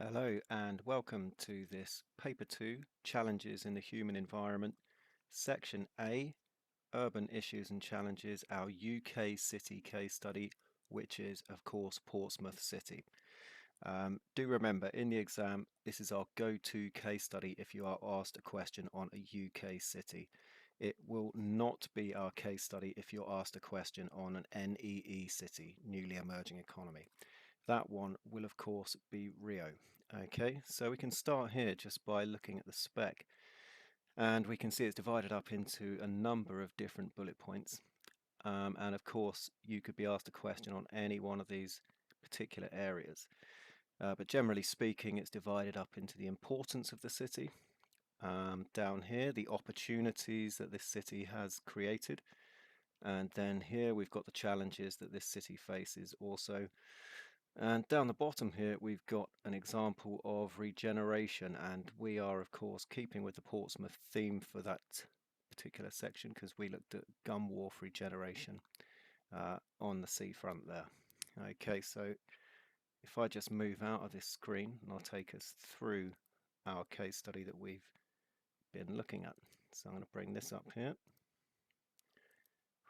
Hello and welcome to this Paper 2, Challenges in the Human Environment, Section A, Urban Issues and Challenges, our UK city case study, which is, of course, Portsmouth City. Do remember, in the exam, this is our go-to case study if you are asked a question on a UK city. It will not be our case study if you're asked a question on an NEE city, newly emerging economy. That one will of course be Rio. Okay, so we can start here just by looking at the spec, and we can see it's divided up into a number of different bullet points. And of course you could be asked a question on any one of these particular areas. But generally speaking, it's divided up into the importance of the city. Down here, the opportunities that this city has created. And then here we've got the challenges that this city faces also. And down the bottom here, we've got an example of regeneration, and we are, of course, keeping with the Portsmouth theme for that particular section because we looked at gun wharf regeneration on the seafront there. Okay, so if I just move out of this screen, and I'll take us through our case study that we've been looking at. So I'm going to bring this up here,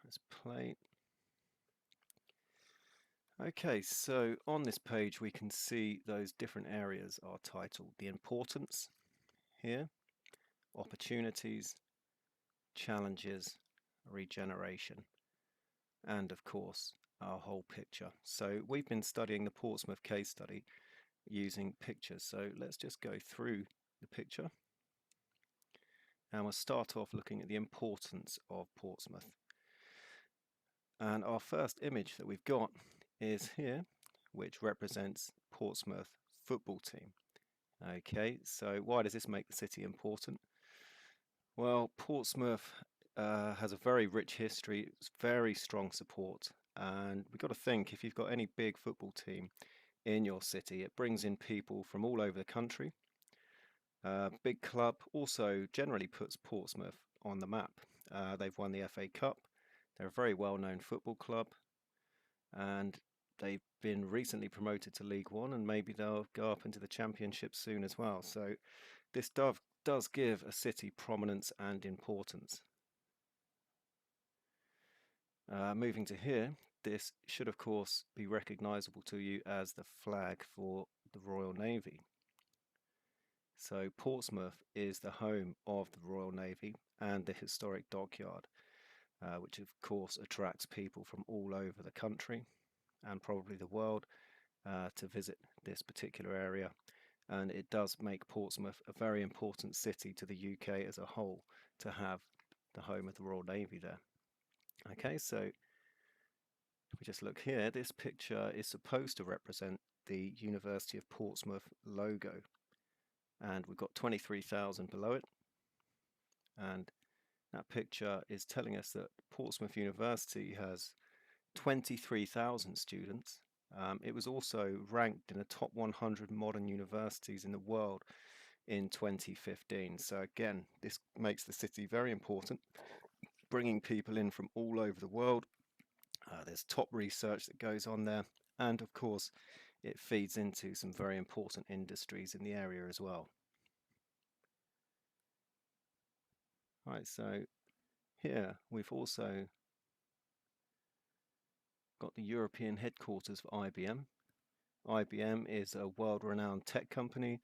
press play. Okay, so on this page we can see those different areas are titled the importance here, opportunities, challenges, regeneration, and of course our whole picture. So we've been studying the Portsmouth case study using pictures. So let's just go through the picture and we'll start off looking at the importance of Portsmouth. And our first image that we've got is here, which represents Portsmouth football team. Okay, so why does this make the city important? Well, Portsmouth has a very rich history, very strong support, and we've got to think if you've got any big football team in your city, it brings in people from all over the country. Big club also generally puts Portsmouth on the map. They've won the FA Cup. They're a very well-known football club, and they've been recently promoted to League One, and maybe they'll go up into the Championship soon as well. So this does give a city prominence and importance. Moving to here, this should of course be recognizable to you as the flag for the Royal Navy. So Portsmouth is the home of the Royal Navy and the historic dockyard, which of course attracts people from all over the country and probably the world to visit this particular area. And it does make Portsmouth a very important city to the UK as a whole to have the home of the Royal Navy there. Okay, so if we just look here, this picture is supposed to represent the University of Portsmouth logo, and we've got 23,000 below it, and that picture is telling us that Portsmouth University has 23,000 students. It was also ranked in the top 100 modern universities in the world in 2015. So again, this makes the city very important, bringing people in from all over the world. There's top research that goes on there, and of course it feeds into some very important industries in the area as well. Right, so here we've also got the European headquarters for IBM. IBM is a world-renowned tech company,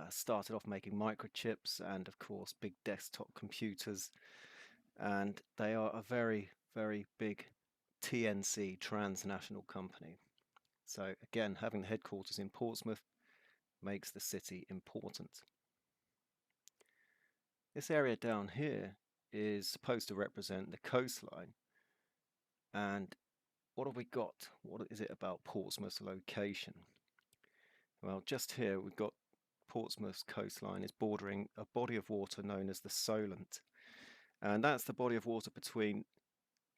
started off making microchips and of course big desktop computers, and they are a very, very big TNC, transnational company. So again, having the headquarters in Portsmouth makes the city important. This area down here is supposed to represent the coastline, and what have we got? What is it about Portsmouth's location? Well, just here we've got Portsmouth's coastline is bordering a body of water known as the Solent, and that's the body of water between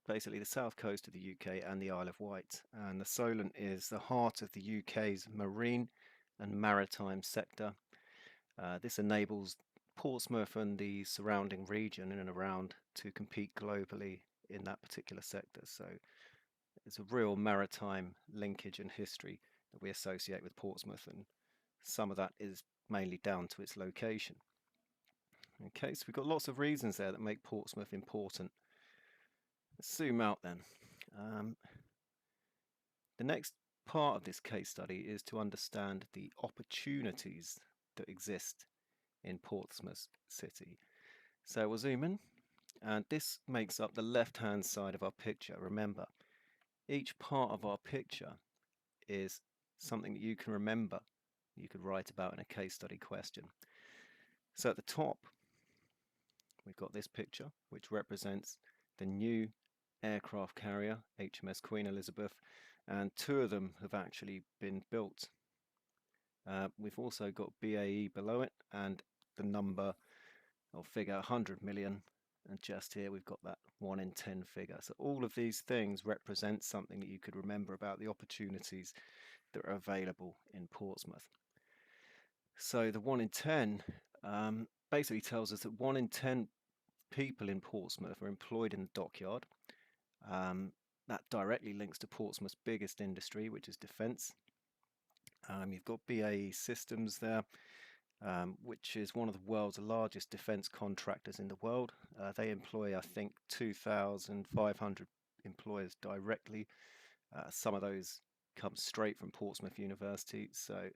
basically the south coast of the UK and the Isle of Wight. And the Solent is the heart of the UK's marine and maritime sector. This enables Portsmouth and the surrounding region in and around to compete globally in that particular sector. So it's a real maritime linkage and history that we associate with Portsmouth, and some of that is mainly down to its location. Okay, so we've got lots of reasons there that make Portsmouth important. Let's zoom out then. The next part of this case study is to understand the opportunities that exist in Portsmouth City. So we'll zoom in, and this makes up the left-hand side of our picture. Remember, each part of our picture is something that you can remember, you could write about in a case study question. So at the top, we've got this picture, which represents the new aircraft carrier, HMS Queen Elizabeth, and two of them have actually been built. We've also got BAE below it and the number or figure 100 million, and just here we've got that 1 in 10 figure. So all of these things represent something that you could remember about the opportunities that are available in Portsmouth. So the 1 in 10 basically tells us that 1 in 10 people in Portsmouth are employed in the dockyard. That directly links to Portsmouth's biggest industry, which is defence. You've got BAE Systems there, which is one of the world's largest defence contractors in the world. They employ, I think, 2,500 employers directly. Some of those come straight from Portsmouth University, so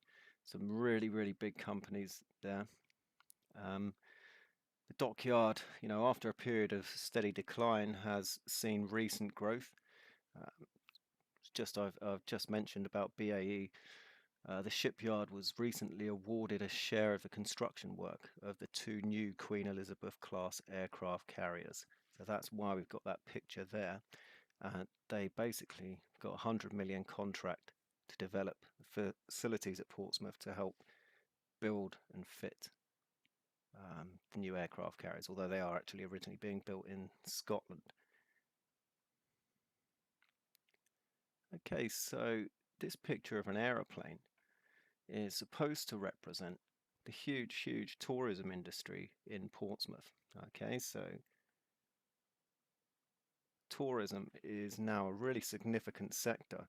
some really, really big companies there. The dockyard, after a period of steady decline, has seen recent growth. I've just mentioned about BAE. The shipyard was recently awarded a share of the construction work of the two new Queen Elizabeth class aircraft carriers. So that's why we've got that picture there. They basically got a 100 million contract to develop facilities at Portsmouth to help build and fit the new aircraft carriers, although they are actually originally being built in Scotland. Okay, so this picture of an aeroplane is supposed to represent the huge tourism industry in Portsmouth. Okay, so tourism is now a really significant sector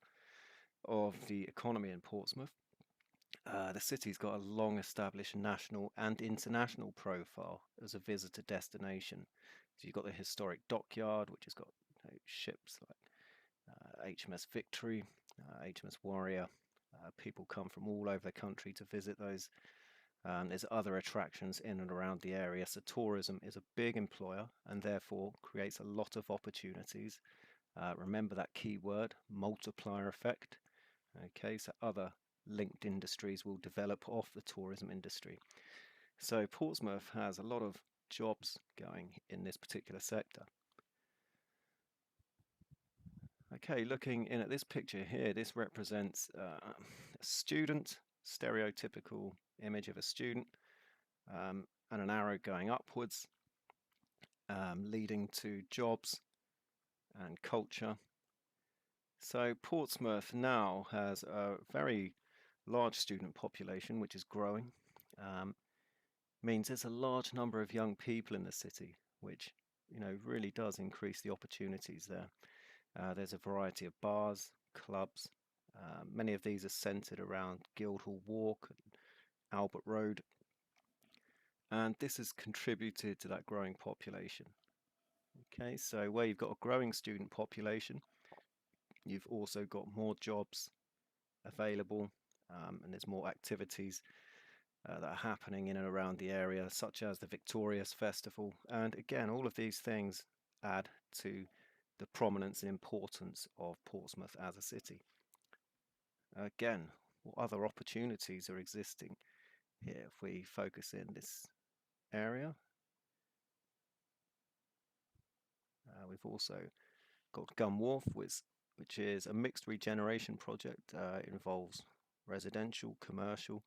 of the economy in Portsmouth. The city's got a long established national and international profile as a visitor destination. So you've got the historic dockyard, which has got ships like HMS Victory, HMS Warrior. People come from all over the country to visit those. There's other attractions in and around the area, so tourism is a big employer and therefore creates a lot of opportunities. Remember that key word, multiplier effect. Okay, so other linked industries will develop off the tourism industry. So Portsmouth has a lot of jobs going in this particular sector. Okay, looking in at this picture here, this represents a student, stereotypical image of a student, and an arrow going upwards, leading to jobs and culture. So Portsmouth now has a very large student population, which is growing. Means there's a large number of young people in the city, which really does increase the opportunities there. There's a variety of bars, clubs. Many of these are centered around Guildhall Walk and Albert Road, and this has contributed to that growing population. Okay, so where you've got a growing student population, you've also got more jobs available, and there's more activities that are happening in and around the area, such as the Victorious Festival. And again, all of these things add to the prominence and importance of Portsmouth as a city. Again, what other opportunities are existing here if we focus in this area? We've also got Gun Wharf, which is a mixed regeneration project. It involves residential, commercial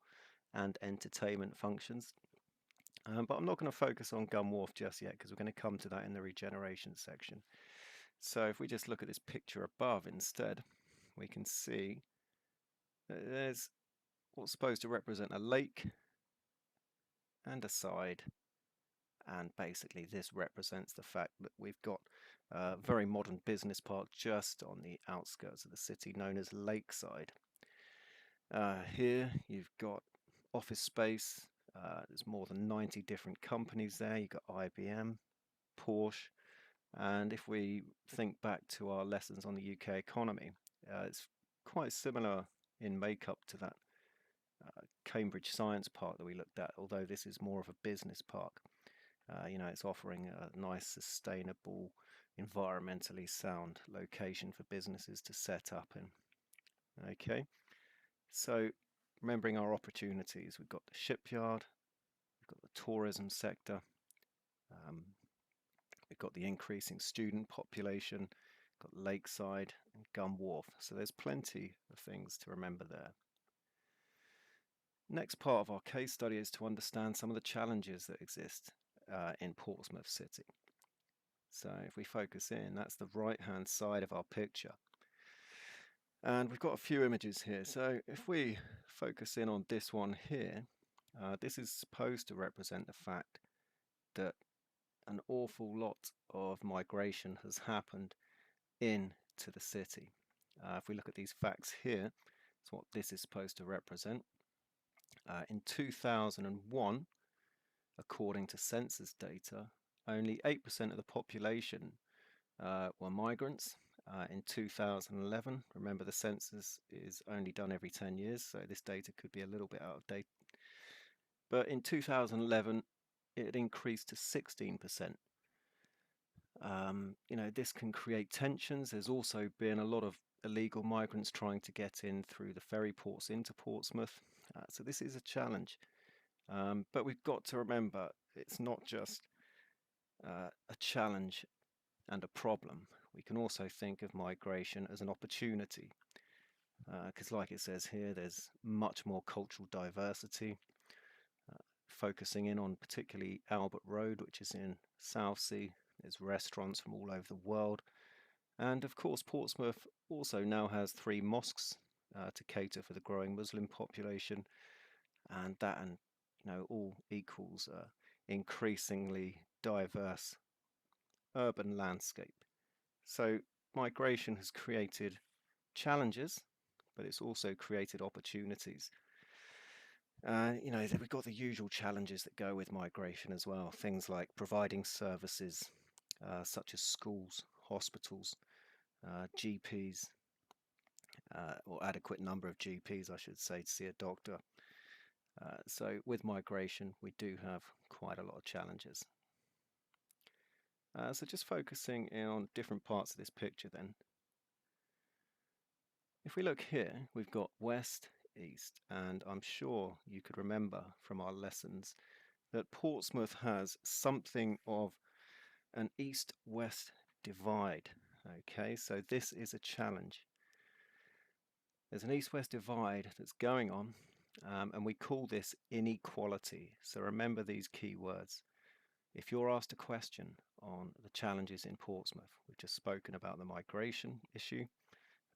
and entertainment functions. But I'm not going to focus on Gun Wharf just yet because we're going to come to that in the regeneration section. So if we just look at this picture above instead, we can see that there's what's supposed to represent a lake and a side, and basically this represents the fact that we've got a very modern business park just on the outskirts of the city known as Lakeside. Here you've got office space. There's more than 90 different companies there. You've got IBM, Porsche, and if we think back to our lessons on the UK economy, it's quite similar in makeup to that Cambridge Science Park that we looked at, although this is more of a business park. It's offering a nice, sustainable, environmentally sound location for businesses to set up in. Okay, so remembering our opportunities, we've got the shipyard, we've got the tourism sector, um, we've got the increasing student population, got Lakeside and Gun Wharf. So there's plenty of things to remember there. Next part of our case study is to understand some of the challenges that exist in Portsmouth City. So if we focus in, that's the right-hand side of our picture. And we've got a few images here. So if we focus in on this one here, this is supposed to represent the fact that an awful lot of migration has happened into the city. If we look at these facts here, that's what this is supposed to represent. In 2001, according to census data, only 8% of the population were migrants. In 2011, remember the census is only done every 10 years, so this data could be a little bit out of date. But in 2011, it had increased to 16%. This can create tensions. There's also been a lot of illegal migrants trying to get in through the ferry ports into Portsmouth. So this is a challenge. But we've got to remember, it's not just a challenge and a problem. We can also think of migration as an opportunity, because like it says here, there's much more cultural diversity. Focusing in on particularly Albert Road, which is in Southsea, there's restaurants from all over the world. And of course, Portsmouth also now has 3 mosques to cater for the growing Muslim population, and that all equals increasingly diverse urban landscape. So migration has created challenges, but it's also created opportunities. We've got the usual challenges that go with migration as well. Things like providing services such as schools, hospitals, GPs, or adequate number of GPs, I should say, to see a doctor. So with migration, we do have quite a lot of challenges. So just focusing in on different parts of this picture then. If we look here, we've got west, east, and I'm sure you could remember from our lessons that Portsmouth has something of an east-west divide. Okay, so this is a challenge. There's an east-west divide that's going on, and we call this inequality. So remember these key words. If you're asked a question on the challenges in Portsmouth, we've just spoken about the migration issue,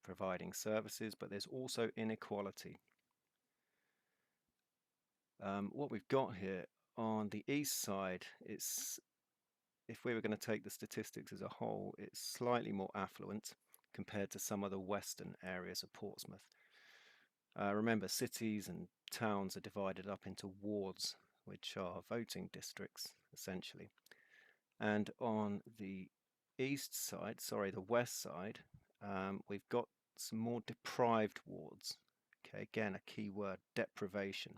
providing services, but there's also inequality. What we've got here on the east side, if we were going to take the statistics as a whole, it's slightly more affluent compared to some of the western areas of Portsmouth. Remember, cities and towns are divided up into wards, which are voting districts, essentially. And on the the west side, we've got some more deprived wards. Okay, again, a key word, deprivation.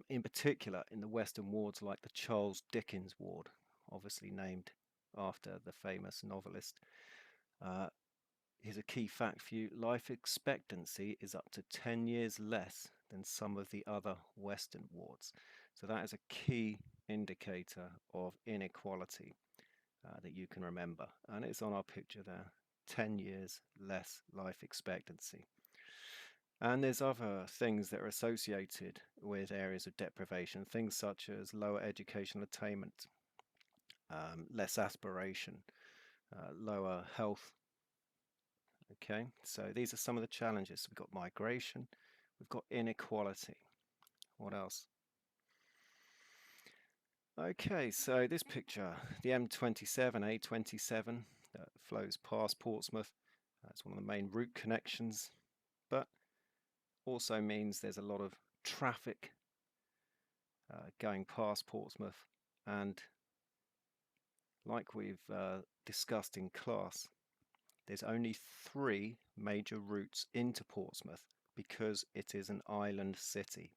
In particular, in the western wards like the Charles Dickens ward, obviously named after the famous novelist. Here's a key fact for you. Life expectancy is up to 10 years less than some of the other western wards. So that is a key indicator of inequality that you can remember. And it's on our picture there, 10 years less life expectancy. And there's other things that are associated with areas of deprivation, things such as lower educational attainment, less aspiration, lower health. Okay, so these are some of the challenges. We've got migration, we've got inequality. What else? Okay, so this picture, the M27, A27, that flows past Portsmouth. It's one of the main route connections, but also means there's a lot of traffic going past Portsmouth, and like we've discussed in class, there's only 3 major routes into Portsmouth because it is an island city.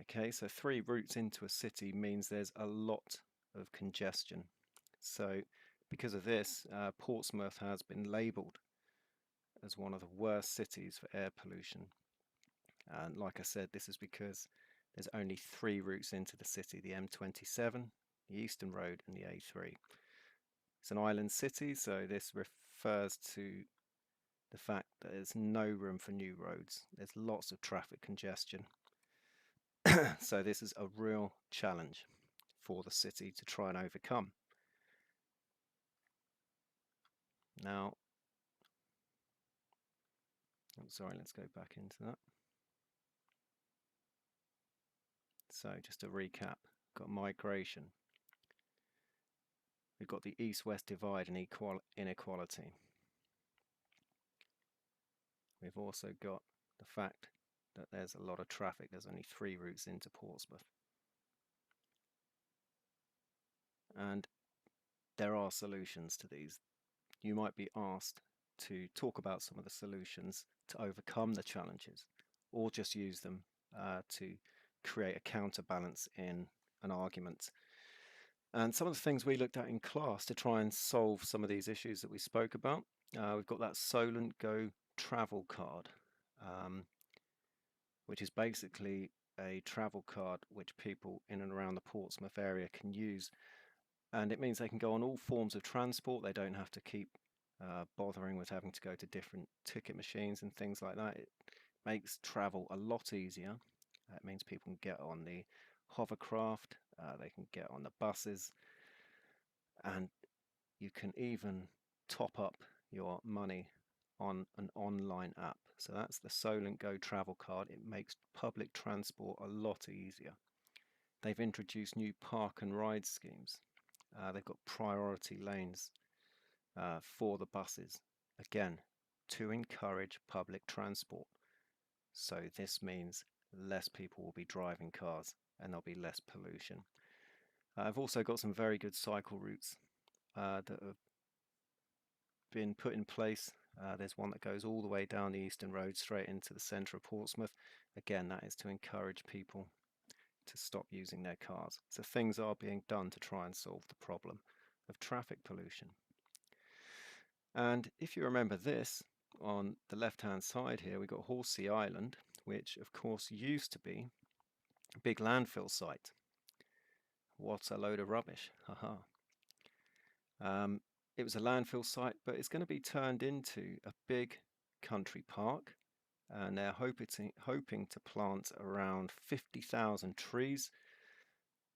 Okay, so 3 routes into a city means there's a lot of congestion. So because of this, Portsmouth has been labelled as one of the worst cities for air pollution. And like I said, this is because there's only 3 routes into the city: the M27, the Eastern Road, and the A3. It's an island city, so this refers to the fact that there's no room for new roads. There's lots of traffic congestion. So this is a real challenge for the city to try and overcome. Now, I'm sorry, let's go back into that. So just to recap, we've got migration. We've got the east-west divide and inequality. We've also got the fact that there's a lot of traffic. There's only 3 routes into Portsmouth. And there are solutions to these. You might be asked to talk about some of the solutions to overcome the challenges, or just use them to create a counterbalance in an argument. And some of the things we looked at in class to try and solve some of these issues that we spoke about, we've got that Solent Go travel card, which is basically a travel card which people in and around the Portsmouth area can use. And it means they can go on all forms of transport. They don't have to keep bothering with having to go to different ticket machines and things like that. It makes travel a lot easier. It means people can get on the hovercraft, they can get on the buses, and you can even top up your money on an online app. So that's the Solent Go travel card. It makes public transport a lot easier. They've introduced new park and ride schemes. They've got priority lanes for the buses, again, to encourage public transport. So this means less people will be driving cars and there'll be less pollution. I've also got some very good cycle routes that have been put in place. There's one that goes all the way down the Eastern Road straight into the centre of Portsmouth. Again, that is to encourage people to stop using their cars. So things are being done to try and solve the problem of traffic pollution. And if you remember this, on the left-hand side here, we've got Horsey Island, which of course used to be a big landfill site. What a load of rubbish, haha. It was a landfill site, but it's going to be turned into a big country park, and they're hoping to plant around 50,000 trees.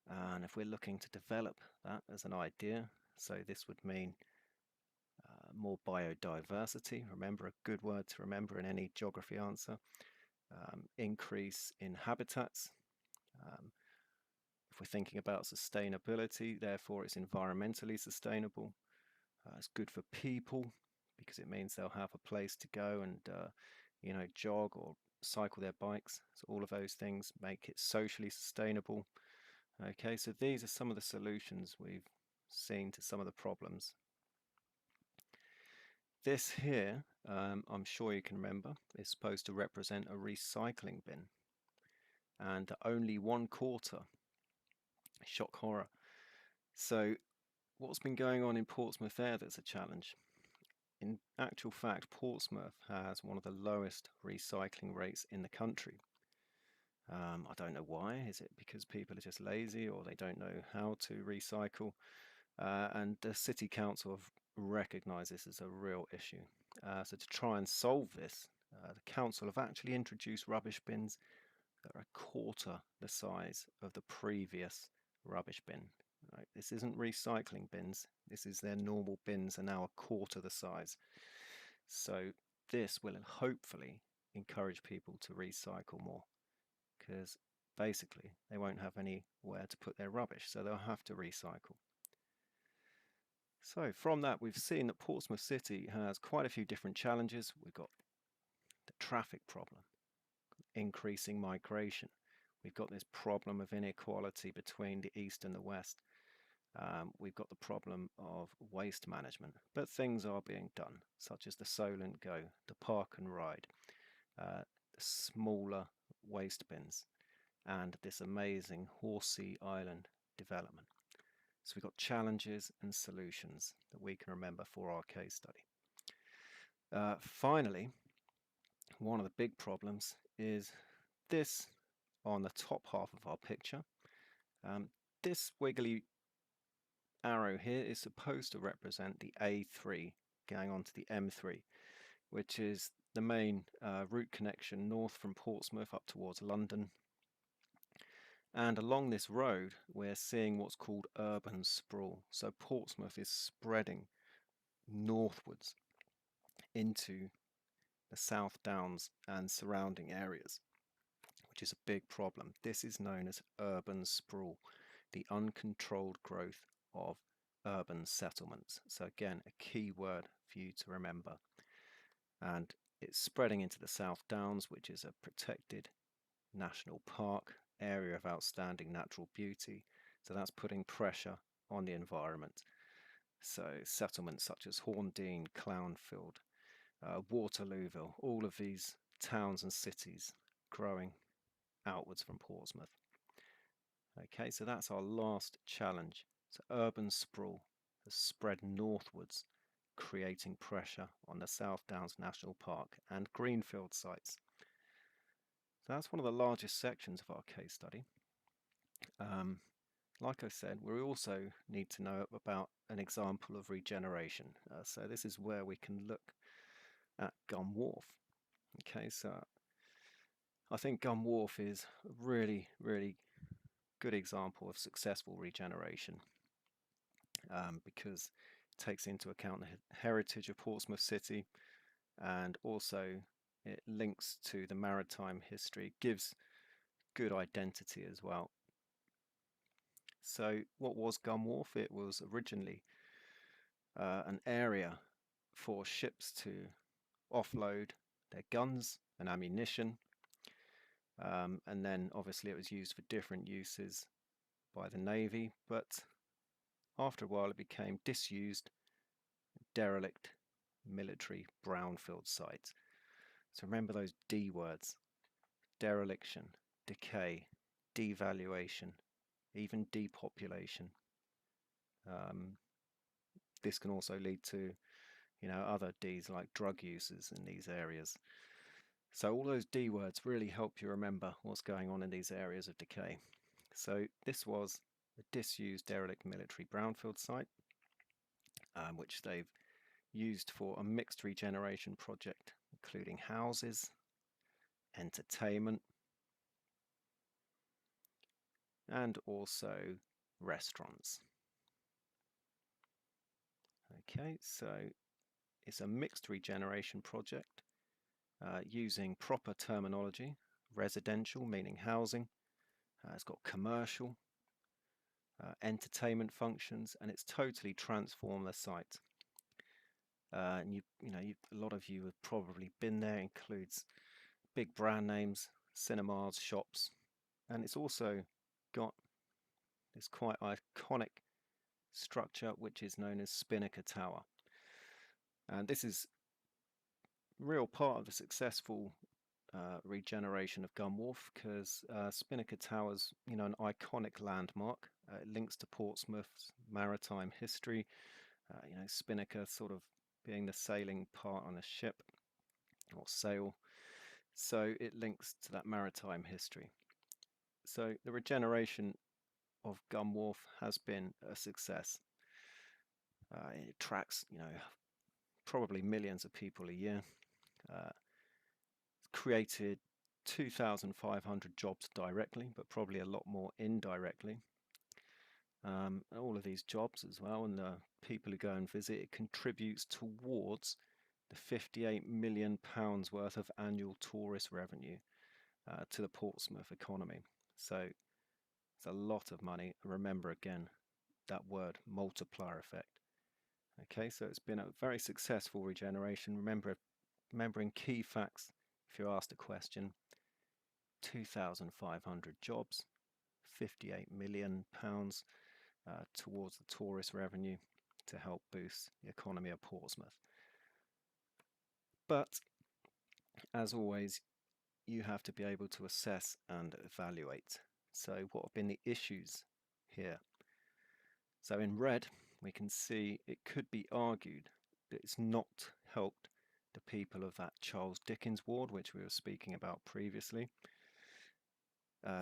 And if we're looking to develop that as an idea, so this would mean more biodiversity. Remember, a good word to remember in any geography answer. Increase in habitats. If we're thinking about sustainability, therefore it's environmentally sustainable. It's good for people because it means they'll have a place to go and jog or cycle their bikes. So all of those things make it socially sustainable. Okay, so these are some of the solutions we've seen to some of the problems. This here, I'm sure you can remember, is supposed to represent a recycling bin, and only 1/4. Shock horror. So what's been going on in Portsmouth there that's a challenge? In actual fact, Portsmouth has one of the lowest recycling rates in the country. I don't know why. Is it because people are just lazy or they don't know how to recycle? And the City Council have recognised this as a real issue. So to try and solve this, the council have actually introduced rubbish bins that are 1/4 the size of the previous rubbish bin. Right? This isn't recycling bins. This is their normal bins are now 1/4 the size. So this will hopefully encourage people to recycle more, because basically they won't have anywhere to put their rubbish, so they'll have to recycle. So from that, we've seen that Portsmouth City has quite a few different challenges. We've got the traffic problem, increasing migration. We've got this problem of inequality between the East and the West. We've got the problem of waste management, but things are being done, such as the Solent Go, the Park and Ride, the smaller waste bins, and this amazing Horsey Island development. So we've got challenges and solutions that we can remember for our case study. Finally, one of the big problems is this on the top half of our picture. This wiggly arrow here is supposed to represent the A3 going on to the M3, which is the main route connection north from Portsmouth up towards London. And along this road, we're seeing what's called urban sprawl. So Portsmouth is spreading northwards into the South Downs and surrounding areas, which is a big problem. This is known as urban sprawl, the uncontrolled growth of urban settlements. So again, a key word for you to remember. And it's spreading into the South Downs, which is a protected national park, area of outstanding natural beauty. So that's putting pressure on the environment. So settlements such as Horndean, Clownfield, Waterlooville, all of these towns and cities growing outwards from Portsmouth. Okay, so that's our last challenge. So urban sprawl has spread northwards, creating pressure on the South Downs National Park and greenfield sites. So that's one of the largest sections of our case study. Like I said, we also need to know about an example of regeneration. So this is where we can look at Gum Wharf. Okay, so I think Gum Wharf is a really, really good example of successful regeneration because it takes into account the heritage of Portsmouth City, and also it links to the maritime history, gives good identity as well. So what was Gum Wharf? It was originally an area for ships to offload their guns and ammunition, and then obviously it was used for different uses by the Navy, but after a while it became disused, derelict military brownfield sites. So remember those D words: dereliction, decay, devaluation, even depopulation. This can also lead to, other Ds like drug users in these areas. So all those D words really help you remember what's going on in these areas of decay. So this was a disused derelict military brownfield site, which they've used for a mixed regeneration project, including houses, entertainment, and also restaurants. Okay, so it's a mixed regeneration project using proper terminology: residential, meaning housing, it's got commercial, entertainment functions, and it's totally transformed the site. And a lot of you have probably been there. It includes big brand names, cinemas, shops, and it's also got this quite iconic structure which is known as Spinnaker Tower. And this is real part of the successful regeneration of Gum Wharf, because Spinnaker Tower's an iconic landmark. It links to Portsmouth's maritime history. Spinnaker sort of being the sailing part on a ship or sail, so it links to that maritime history. So the regeneration of Gum Wharf has been a success. It attracts probably millions of people a year. Created 2,500 jobs directly, but probably a lot more indirectly. All of these jobs as well, and the people who go and visit, it contributes towards the £58 million worth of annual tourist revenue to the Portsmouth economy. So it's a lot of money. Remember again that word, multiplier effect. Okay, so it's been a very successful regeneration. Remembering key facts if you're asked a question. 2,500 jobs, £58 million towards the tourist revenue to help boost the economy of Portsmouth. But as always, you have to be able to assess and evaluate. So what have been the issues here? So in red, we can see it could be argued that it's not helped the people of that Charles Dickens ward, which we were speaking about previously.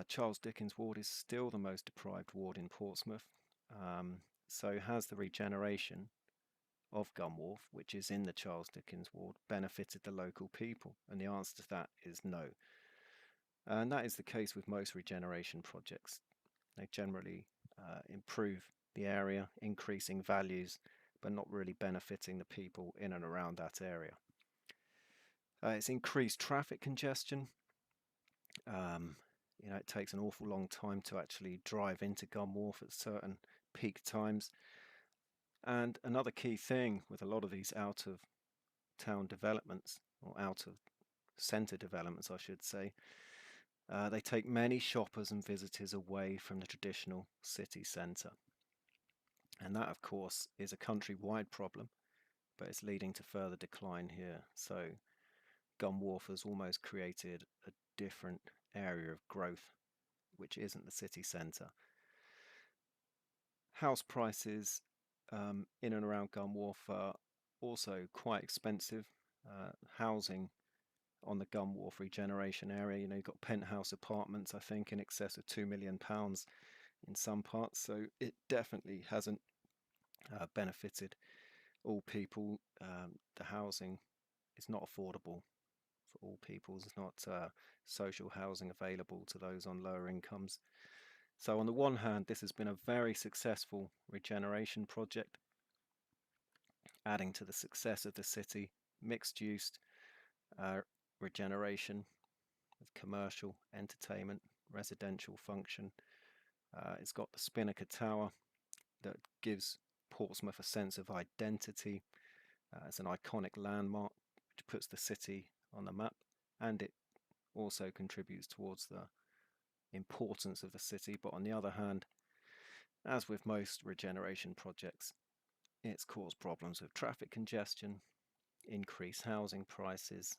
Charles Dickens ward is still the most deprived ward in Portsmouth. So has the regeneration of Gunwharf, which is in the Charles Dickens ward, benefited the local people? And the answer to that is no. And that is the case with most regeneration projects. They generally improve the area, increasing values, but not really benefiting the people in and around that area. It's increased traffic congestion. It takes an awful long time to actually drive into Gunwharf at certain peak times. And another key thing with a lot of these out of town developments, or out of centre developments I should say, they take many shoppers and visitors away from the traditional city centre. And that of course is a countrywide problem, but it's leading to further decline here. So Gunwharf has almost created a different area of growth which isn't the city centre. House prices in and around Gunwharf are also quite expensive. Housing on the Gunwharf regeneration area, you've got penthouse apartments, I think, in excess of £2 million in some parts, so it definitely hasn't benefited all people. The housing is not affordable for all people. There's not social housing available to those on lower incomes. So on the one hand, this has been a very successful regeneration project, adding to the success of the city, mixed use regeneration with commercial, entertainment, residential function. It's got the Spinnaker Tower that gives Portsmouth a sense of identity. It's an iconic landmark which puts the city on the map, and it also contributes towards the importance of the city. But on the other hand, as with most regeneration projects, it's caused problems with traffic congestion, increased housing prices,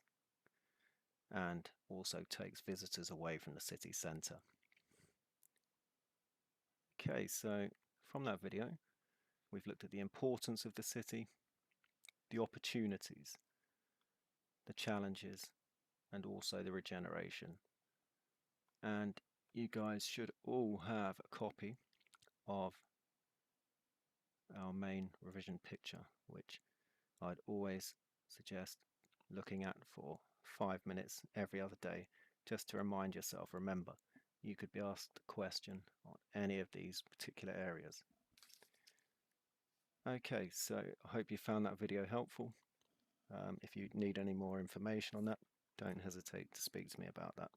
and also takes visitors away from the city centre. Okay, so from that video, we've looked at the importance of the city, the opportunities, the challenges, and also the regeneration. And you guys should all have a copy of our main revision picture, which I'd always suggest looking at for 5 minutes every other day, just to remind yourself, remember, you could be asked a question on any of these particular areas. Okay, so I hope you found that video helpful. If you need any more information on that, don't hesitate to speak to me about that.